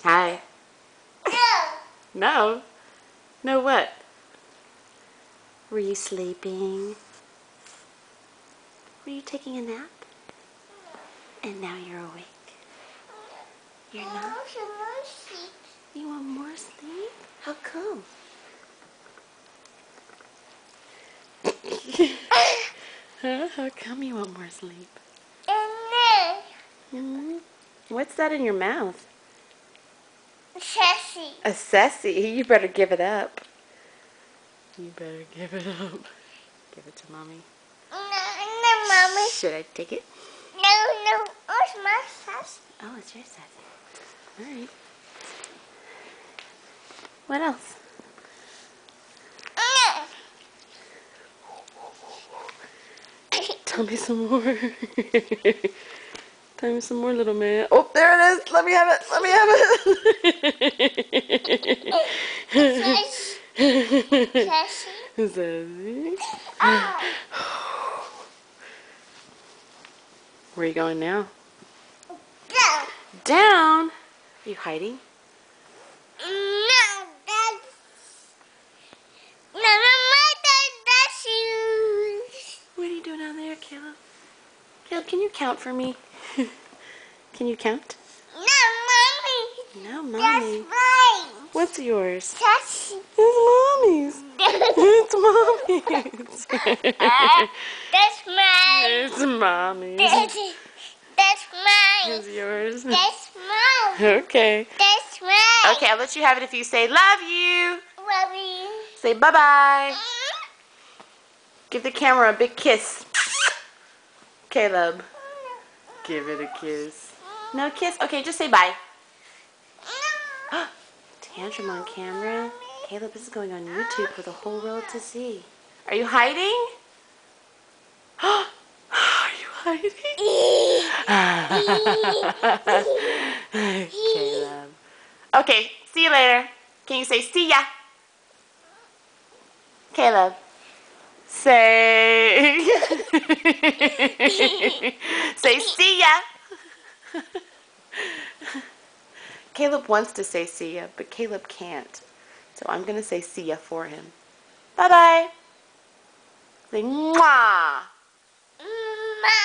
Hi. No. No what? Were you sleeping? Were you taking a nap? And now you're awake. You're not? You want more sleep? How come? Huh? How come you want more sleep? What's that in your mouth? Sassy. A sassy. You better give it up. You better give it up. Give it to mommy. No, mommy. Should I take it? No. It's my sassy. Oh, it's your sassy. Alright. What else? Tell me some more. Tell me some more, little man. Oh, there it is. Let me have it. Let me have it. Sassy. Sassy. Ah. Where are you going now? Down. Down? Are you hiding? No, that's shoes. What are you doing down there, Caleb? Caleb, can you count for me? Can you count? No, mommy. No, mommy. That's mine. What's yours? Sassy. It's mommy's. It's mommy's. That's mine. It's mommy's. That's mine. It's yours. That's mine. Okay. That's mine. Okay, I'll let you have it if you say love you. Love you. Say bye-bye. Give the camera a big kiss. Caleb. Give it a kiss. No kiss? Okay, just say bye. Tantrum on camera. Caleb, this is going on YouTube for the whole world to see. Are you hiding? Are you hiding? Caleb. Okay, see you later. Can you say see ya? Caleb. Say. Say see ya. Caleb wants to say see ya, but Caleb can't. So I'm going to say see ya for him. Bye-bye. Say mwah. Ma.